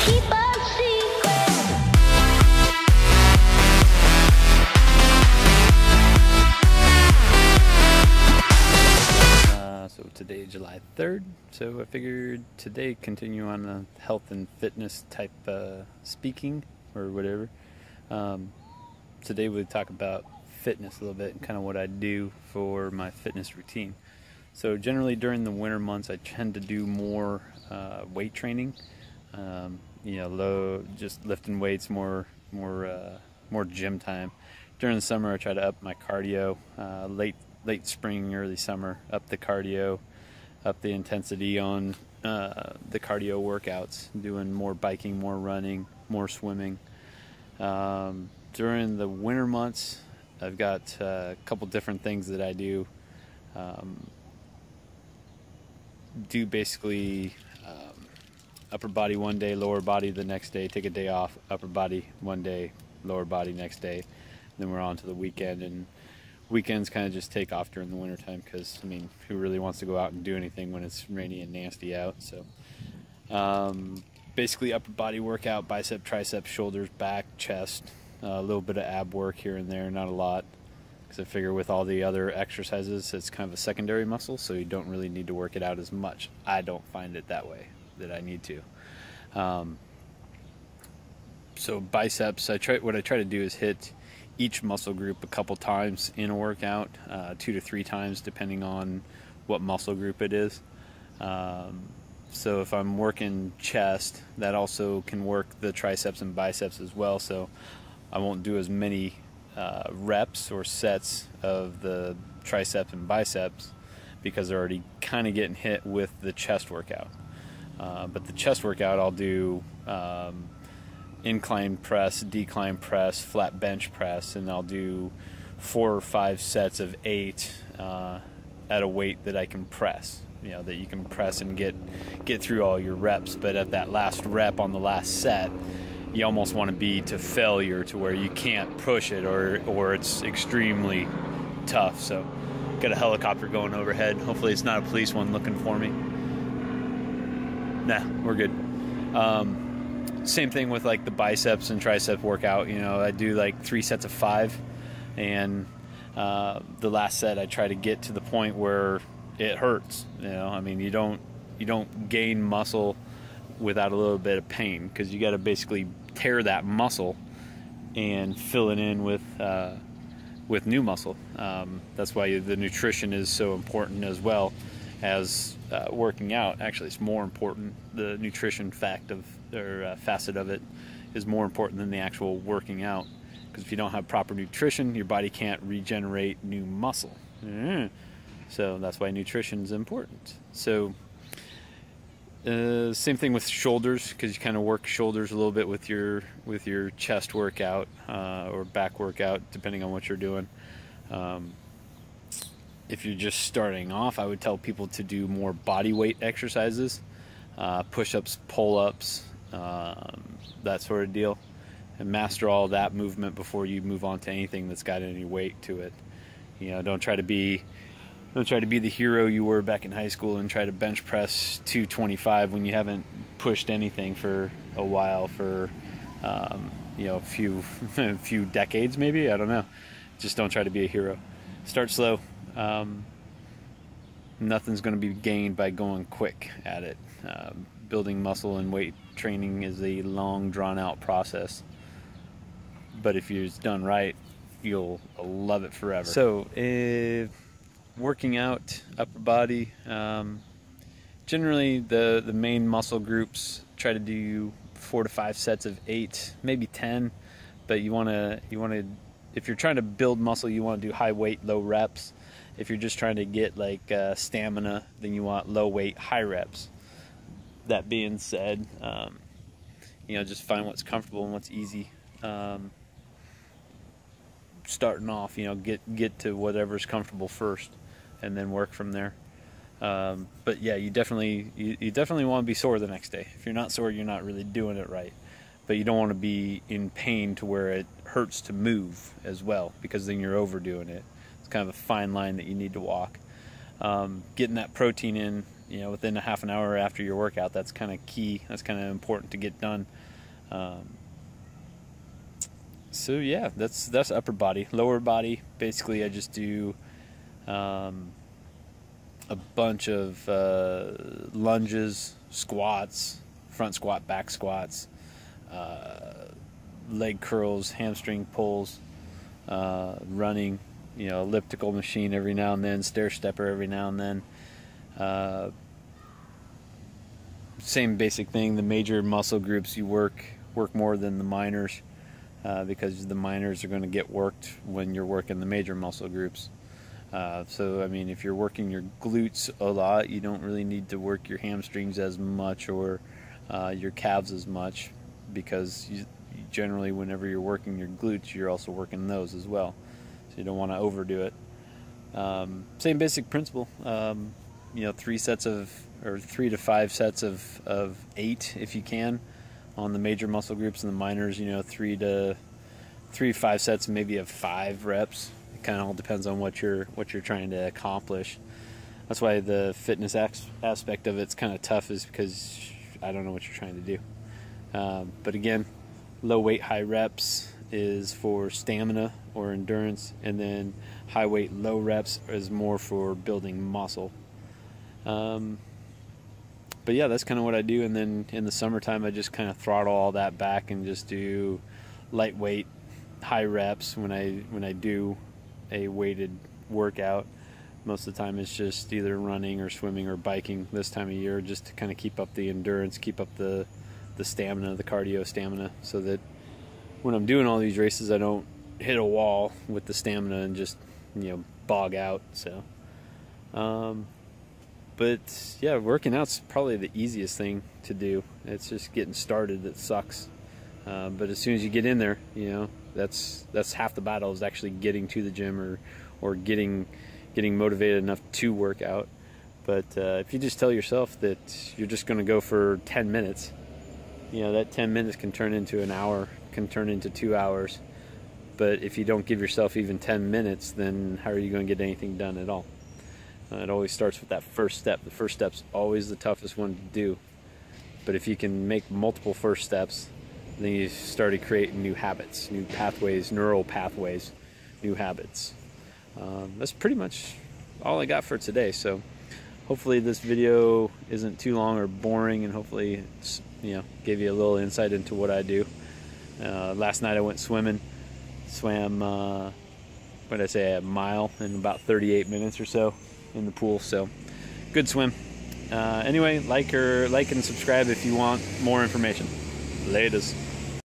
keep a secret. So today is July 3rd, so I figured today continue on the health and fitness type speaking or whatever. Today we'll talk about fitness a little bit and kind of what I do for my fitness routine. So generally during the winter months I tend to do more weight training, just lifting weights, more gym time. During the summer I try to up my cardio, late spring, early summer, up the cardio, up the intensity on the cardio workouts, doing more biking, more running, more swimming. During the winter months, I've got a couple different things that I do. Do basically upper body one day, lower body the next day, take a day off, upper body one day, lower body next day. Then we're on to the weekend, and weekends kind of just take off during the winter time because, I mean, who really wants to go out and do anything when it's rainy and nasty out? So basically upper body workout, bicep, tricep, shoulders, back, chest, a little bit of ab work here and there, not a lot, because I figure with all the other exercises it's kind of a secondary muscle, so you don't really need to work it out as much. I don't find it that way, that I need to. So biceps, what I try to do is hit each muscle group a couple times in a workout, 2 to 3 times depending on what muscle group it is. So if I'm working chest, that also can work the triceps and biceps as well, so I won't do as many reps or sets of the triceps and biceps because they're already kind of getting hit with the chest workout. But the chest workout I'll do incline press, decline press, flat bench press, and I'll do 4 or 5 sets of 8 at a weight that I can press, that you can press and get through all your reps. But at that last rep on the last set, you almost want to be to failure, to where you can't push it or it's extremely tough. So got a helicopter going overhead. Hopefully it's not a police one looking for me. Nah, we're good. Same thing with like the biceps and tricep workout. I do like 3 sets of 5, and the last set I try to get to the point where it hurts. I mean, you don't gain muscle without a little bit of pain, because you got to basically tear that muscle and fill it in with new muscle. That's why the nutrition is so important as well as working out. Actually, it's more important. The nutrition facet of it is more important than the actual working out, because if you don't have proper nutrition, your body can't regenerate new muscle. So that's why nutrition is important. So same thing with shoulders, because you kind of work shoulders a little bit with your chest workout or back workout, depending on what you're doing. If you're just starting off, I would tell people to do more body weight exercises, push-ups, pull-ups, that sort of deal, and master all that movement before you move on to anything that's got any weight to it. Don't try to be the hero you were back in high school and try to bench press 225 when you haven't pushed anything for a while, for a few decades maybe. I don't know. Just don't try to be a hero. Start slow. Nothing's going to be gained by going quick at it. Building muscle and weight training is a long, drawn-out process. But if it's done right, you'll love it forever. So, working out, upper body, generally the main muscle groups, try to do 4 to 5 sets of 8, maybe 10. But you want to, if you're trying to build muscle, you want to do high weight, low reps. If you're just trying to get like stamina, then you want low weight, high reps. That being said, just find what's comfortable and what's easy. Starting off, get to whatever's comfortable first, and then work from there. But yeah, you definitely want to be sore the next day. If you're not sore, you're not really doing it right. But you don't want to be in pain to where it hurts to move as well, because then you're overdoing it. It's kind of a fine line that you need to walk. Getting that protein in you know, within a half an hour after your workout. That's kind of key. That's kind of important to get done. So yeah, that's upper body. Lower body, basically I just do a bunch of lunges, squats, front squat, back squats, leg curls, hamstring pulls, running, you know, elliptical machine every now and then, stair stepper every now and then. Same basic thing. The major muscle groups you work more than the minors, because the minors are going to get worked when you're working the major muscle groups. So I mean, if you're working your glutes a lot, you don't really need to work your hamstrings as much, or your calves as much, because you generally, whenever you're working your glutes, you're also working those as well. So you don't want to overdo it. Same basic principle. You know, 3 to 5 sets of 8 if you can on the major muscle groups, and the minors, you know, 3 to 5 sets, maybe of 5 reps. It kind of all depends on what you're trying to accomplish. That's why the fitness aspect of it's kind of tough, is because I don't know what you're trying to do. But again, low weight, high reps is for stamina or endurance, and then high weight, low reps is more for building muscle. But yeah, that's kind of what I do. And then in the summertime, I just kind of throttle all that back and just do lightweight, high reps when I do a weighted workout. Most of the time it's just either running or swimming or biking this time of year, just to kind of keep up the endurance, keep up the stamina, the cardio stamina, so that when I'm doing all these races, I don't hit a wall with the stamina and just, you know, bog out. So but yeah, working out's probably the easiest thing to do. It's just getting started that sucks. But as soon as you get in there, you know, that's half the battle, is actually getting to the gym or getting motivated enough to work out. But if you just tell yourself that you're just going to go for 10 minutes, you know, that 10 minutes can turn into an hour, can turn into 2 hours. But if you don't give yourself even 10 minutes, then how are you going to get anything done at all? It always starts with that first step. The first step's always the toughest one to do. But if you can make multiple first steps, then you started creating new habits, new pathways, neural pathways, new habits. That's pretty much all I got for today. So hopefully this video isn't too long or boring, and hopefully it's, you know, gave you a little insight into what I do. Last night I went swimming, swam, what did I say, a mile in about 38 minutes or so in the pool. So good swim. Anyway, like and subscribe if you want more information. Laters.